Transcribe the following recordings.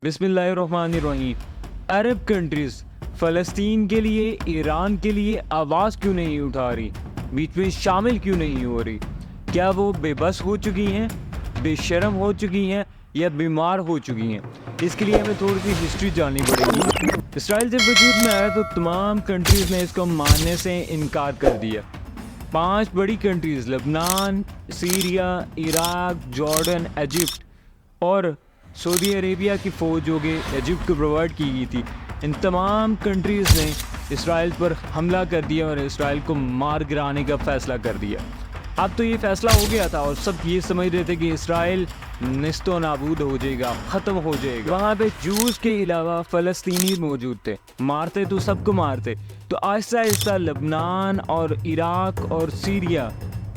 बिस्मिल्लाहिर्रहमानिर्रहीम। अरब कंट्रीज़ फ़लस्तीन के लिए, ईरान के लिए आवाज़ क्यों नहीं उठा रही, बीच में शामिल क्यों नहीं हो रही? क्या वो बेबस हो चुकी हैं, बेशर्म हो चुकी हैं या बीमार हो चुकी हैं? इसके लिए हमें थोड़ी सी हिस्ट्री जाननी पड़ेगी। इसराइल जब वजूद में आया तो तमाम कंट्रीज़ ने इसको मानने से इनकार कर दिया। 5 बड़ी countries Lebanon, Syria, Iraq, Jordan, Egypt और सऊदी अरेबिया की फ़ौज जो कि इजिप्ट को प्रोवाइड की गई थी, इन तमाम कंट्रीज़ ने इसराइल पर हमला कर दिया और इसराइल को मार गिराने का फ़ैसला कर दिया। अब तो ये फ़ैसला हो गया था और सब ये समझ रहे थे कि इसराइल निस्तो नाबूद हो जाएगा, ख़त्म हो जाएगा। वहाँ पे जूस के अलावा फ़लस्तीनी मौजूद थे, मारते तो सबको मारते। तो आहिस्ता आहिस्ता लबनान और इराक और सीरिया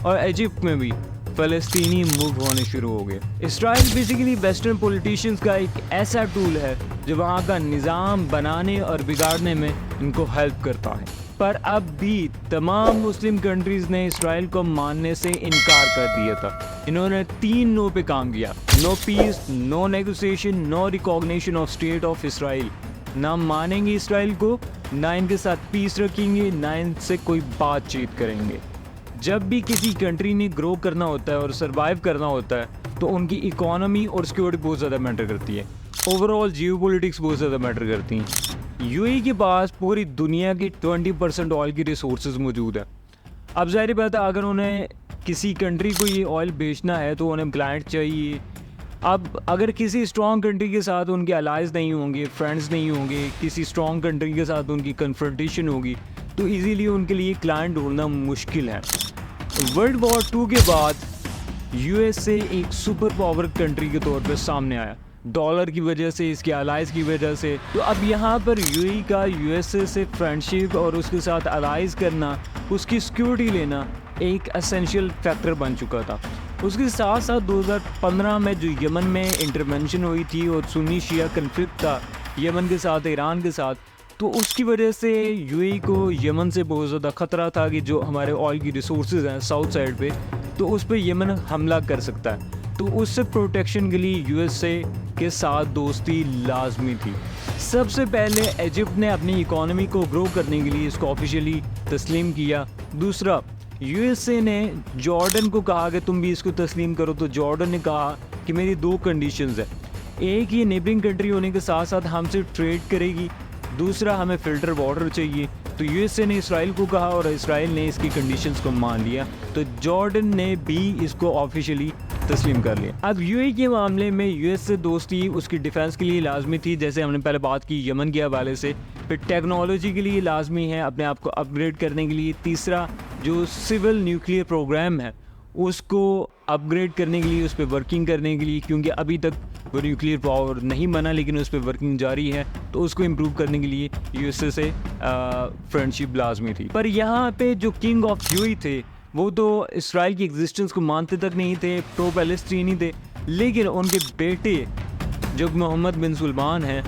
और इजिप्ट में भी फ़लस्तीनी मूव होने शुरू हो गए। इसराइल बेसिकली वेस्टर्न पॉलिटिशियंस का एक ऐसा टूल है जो वहाँ का निज़ाम बनाने और बिगाड़ने में इनको हेल्प करता है। पर अब भी तमाम मुस्लिम कंट्रीज़ ने इसराइल को मानने से इनकार कर दिया था। इन्होंने 3 नो पे काम किया: no peace, no negotiation, no recognition of state of Israel. ना मानेंगे इसराइल को, ना इनके साथ पीस रखेंगे, ना इनसे कोई बातचीत करेंगे। जब भी किसी कंट्री ने ग्रो करना होता है और सर्वाइव करना होता है तो उनकी इकोनॉमी और सिक्योरिटी बहुत ज़्यादा मैटर करती है। ओवरऑल जियोपॉलिटिक्स बहुत ज़्यादा मैटर करती हैं। यूएई के पास पूरी दुनिया की 20% ऑयल की रिसोर्सेज मौजूद है। अब ज़ाहिर बात है, अगर उन्हें किसी कंट्री को ये ऑयल बेचना है तो उन्हें क्लाइंट चाहिए। अब अगर किसी स्ट्रॉन्ग कंट्री के साथ उनके अलाइज नहीं होंगे, फ्रेंड्स नहीं होंगे, किसी स्ट्रॉन्ग कंट्री के साथ उनकी कन्फ्रंटेशन होगी तो इजीली उनके लिए क्लाइंट ढूंढना मुश्किल है। वर्ल्ड वॉर 2 के बाद यूएसए एक सुपर पावर कंट्री के तौर पर सामने आया, डॉलर की वजह से, इसके अलाइज की वजह से। तो अब यहाँ पर यूएई का यूएसए से फ्रेंडशिप और उसके साथ अलाइज करना, उसकी सिक्योरिटी लेना एक एसेंशियल फैक्टर बन चुका था। उसके साथ साथ 2015 में जो यमन में इंटरवेंशन हुई थी और सुन्नी शिया कन्फ्लिक्ट था यमन के साथ, ईरान के साथ, तो उसकी वजह से यूएई को यमन से बहुत ज़्यादा ख़तरा था कि जो हमारे ऑयल की रिसोर्सेज हैं साउथ साइड पे, तो उस पर यमन हमला कर सकता है। तो उससे प्रोटेक्शन के लिए यूएसए के साथ दोस्ती लाजमी थी। सबसे पहले इजिप्ट ने अपनी इकोनॉमी को ग्रो करने के लिए इसको ऑफिशियली तस्लीम किया। दूसरा, यूएसए ने जॉर्डन को कहा कि तुम भी इसको तस्लीम करो। तो जॉर्डन ने कहा कि मेरी 2 कंडीशंस है, एक ये नेबरिंग कंट्री होने के साथ साथ हमसे ट्रेड करेगी, दूसरा हमें फ़िल्टर वाटर चाहिए। तो यूएसए ने इसराइल को कहा और इसराइल ने इसकी कंडीशंस को मान लिया, तो जॉर्डन ने भी इसको ऑफिशियली तस्लीम कर लिया। अब यूएई के मामले में यूएस से दोस्ती उसकी डिफेंस के लिए लाजमी थी, जैसे हमने पहले बात की यमन के हवाले से। फिर टेक्नोलॉजी के लिए लाजमी है, अपने आप को अपग्रेड करने के लिए। तीसरा, जो सिविल न्यूक्लियर प्रोग्राम है उसको अपग्रेड करने के लिए, उस पर वर्किंग करने के लिए, क्योंकि अभी तक वो न्यूक्लियर पावर नहीं बना लेकिन उस पर वर्किंग जारी है, तो उसको इम्प्रूव करने के लिए यूएसए से फ्रेंडशिप लाजमी थी। पर यहाँ पे जो किंग ऑफ यूएई थे वो तो इसराइल की एग्जिस्टेंस को मानते तक नहीं थे, प्रो पैलेस्टीनी थे, लेकिन उनके बेटे जो मोहम्मद बिन सुल्तान हैं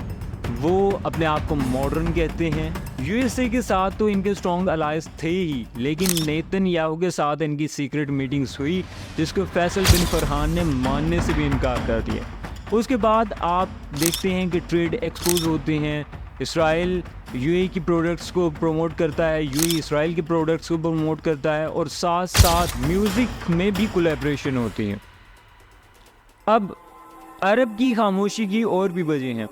वो अपने आप को मॉडर्न कहते हैं। यूएसए के साथ तो इनके स्ट्रॉन्ग अलायंस थे ही, लेकिन नेतन्याहू के साथ इनकी सीक्रेट मीटिंग्स हुई जिसको फैसल बिन फरहान ने मानने से भी इनकार कर दिया। उसके बाद आप देखते हैं कि ट्रेड एक्सपोज होते हैं। इसराइल यूएई की प्रोडक्ट्स को प्रमोट करता है, यूएई इसराइल के प्रोडक्ट्स को प्रमोट करता है, और साथ साथ म्यूज़िक में भी कोलैबोरेशन होती है। अब अरब की खामोशी की और भी वजह हैं।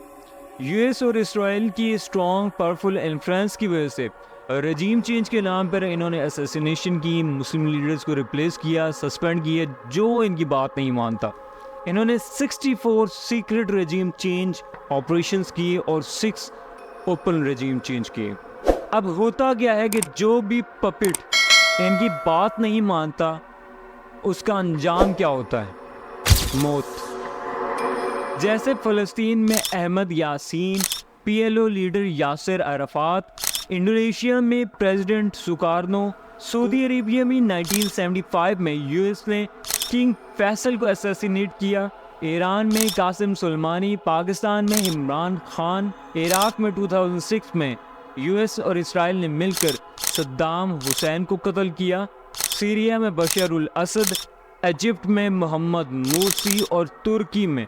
यूएस और इसराइल की स्ट्रॉन्ग पावरफुल इन्फ्लुएंस की वजह से रजीम चेंज के नाम पर इन्होंने असैसिनेशन की, मुस्लिम लीडर्स को रिप्लेस किया, सस्पेंड किया जो इनकी बात नहीं मानता। इन्होंने 64 सीक्रेट रजीम चेंज ऑपरेशंस किए और 6 ओपन रजीम चेंज किए। अब होता क्या है कि जो भी पपेट इनकी बात नहीं मानता उसका अंजाम क्या होता है? मौत। जैसे फ़लस्तीन में Ahmed Yassin, PLO leader Yasser Arafat, Indonesia में प्रेसिडेंट सुकार्नो, सऊदी अरेबिया में 1975 में यूएस ने किंग फैसल को असैसिनेट किया, ईरान में कासिम सुलेमानी, पाकिस्तान में इमरान खान, इराक में 2006 में यूएस और इसराइल ने मिलकर सद्दाम हुसैन को कत्ल किया, सीरिया में बशर उल असद, इजिप्ट में मोहम्मद मुर्सी और तुर्की में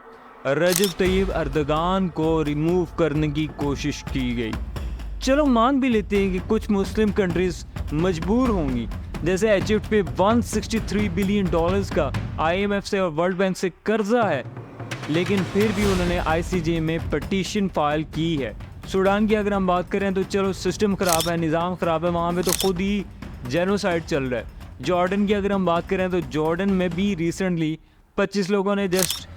रजब तैयब अर्दगान को रिमूव करने की कोशिश की गई। चलो मान भी लेते हैं कि कुछ मुस्लिम कंट्रीज मजबूर होंगी, जैसे इजिप्ट पे 163 बिलियन डॉलर्स का IMF से और वर्ल्ड बैंक से कर्जा है, लेकिन फिर भी उन्होंने ICJ में पटिशन फाइल की है। सूडान की अगर हम बात करें तो चलो सिस्टम ख़राब है, निज़ाम ख़राब है, वहाँ पे तो खुद ही जेनोसाइड चल रहा है। जॉर्डन की अगर हम बात करें तो जॉर्डन में भी रिसेंटली 25 लोगों ने जस्ट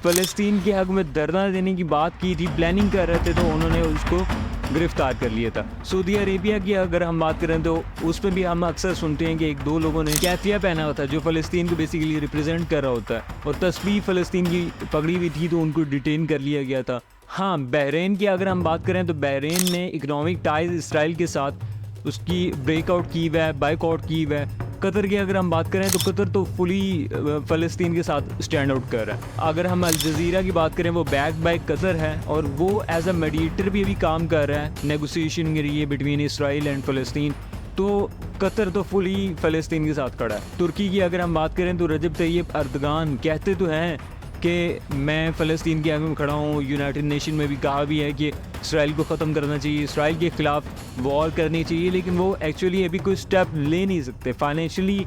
फ़लस्तीन के हक़ में धरना देने की बात की थी, प्लानिंग कर रहे थे, तो उन्होंने उसको गिरफ्तार कर लिया था। सऊदी अरेबिया की अगर हम बात करें तो उसमें भी हम अक्सर सुनते हैं कि 1-2 लोगों ने कैफिया पहना होता है जो फ़लस्तीन को बेसिकली रिप्रेजेंट कर रहा होता है, और तस्बीह फ़लस्तीन की पकड़ी हुई थी तो उनको डिटेन कर लिया गया था। हाँ, बहरीन की अगर हम बात करें तो बहरीन ने इकनॉमिक टाइज इसराइल के साथ उसकी ब्रेकआउट की हुआ है, बाइकआउट की हुआ है। कतर की अगर हम बात करें तो कतर तो फुली फ़लस्तीन के साथ स्टैंड आउट कर रहा है। अगर हम अल जज़ीरा की बात करें वो बैक बाय कतर है और वो एज अ मीडिएटर भी अभी काम कर रहा है नेगोशिएशन के लिए बिटवीन इसराइल एंड फ़लस्तीन। तो कतर तो फुली फ़लस्तीन के साथ खड़ा है। तुर्की की अगर हम बात करें तो रजब तैयब अर्दगान कहते तो हैं कि मैं फ़लस्तीन के आगे में खड़ा हूँ, यूनाइटेड नेशन में भी कहा भी है कि इसराइल को ख़त्म करना चाहिए, इसराइल के ख़िलाफ़ वॉर करनी चाहिए, लेकिन वो एक्चुअली अभी कोई स्टेप ले नहीं सकते। फाइनेंशियली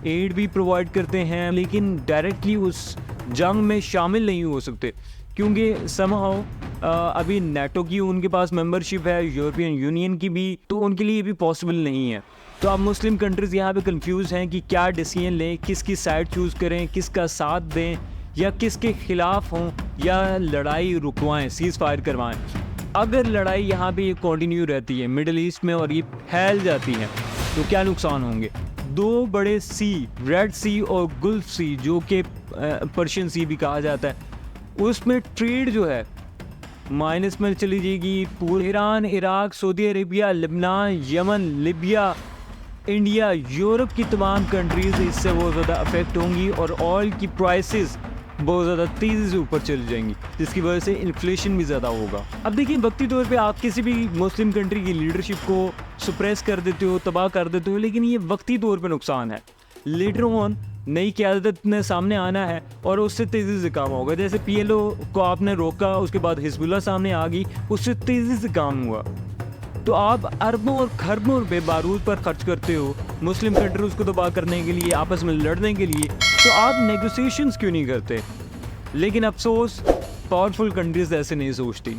एड भी प्रोवाइड करते हैं लेकिन डायरेक्टली उस जंग में शामिल नहीं हो सकते, क्योंकि समहाउ अभी नेटो की उनके पास मेंबरशिप है, यूरोपियन यूनियन की भी, तो उनके लिए भी पॉसिबल नहीं है। तो अब मुस्लिम कंट्रीज़ यहाँ पे कंफ्यूज हैं कि क्या डिसीजन लें, किसकी साइड चूज़ करें, किसका साथ दें, या किसके ख़िलाफ़ हों, या लड़ाई रुकवाएं, सीज़ फायर करवाएं। अगर लड़ाई यहाँ पे ये कंटिन्यू रहती है मिडिल ईस्ट में और ये फैल जाती है तो क्या नुकसान होंगे। 2 बड़े सी, रेड सी और गुल्फ सी, जो कि पर्शियन सी भी कहा जाता है, उसमें ट्रेड जो है माइनस में चली जाएगी। पूरे Iran, Iraq, Saudi Arabia, Lebanon, Yemen, Libya, India, Europe की तमाम कंट्रीज़ इससे बहुत ज़्यादा अफेक्ट होंगी और ऑयल की प्राइसेस बहुत ज़्यादा तेज़ी से ऊपर चली जाएंगी, जिसकी वजह से इन्फ्लेशन भी ज़्यादा होगा। अब देखिए, वक्ती तौर पे आप किसी भी मुस्लिम कंट्री की लीडरशिप को सुप्रेस कर देते हो, तबाह कर देते हो, लेकिन ये वक्ती तौर पे नुकसान है। लेटर ऑन नई क़यादत ने सामने आना है और उससे तेज़ी से काम होगा। जैसे PLO को आपने रोका, उसके बाद हिजबुल्लाह सामने आ गई, उससे तेज़ी से काम हुआ। तो आप अरबों और खरबों रुपए बारूद पर खर्च करते हो मुस्लिम कंट्रीज़ को तबाह करने के लिए, आपस में लड़ने के लिए, तो आप नेगोशिएशंस क्यों नहीं करते। लेकिन अफसोस पावरफुल कंट्रीज़ ऐसे नहीं सोचती।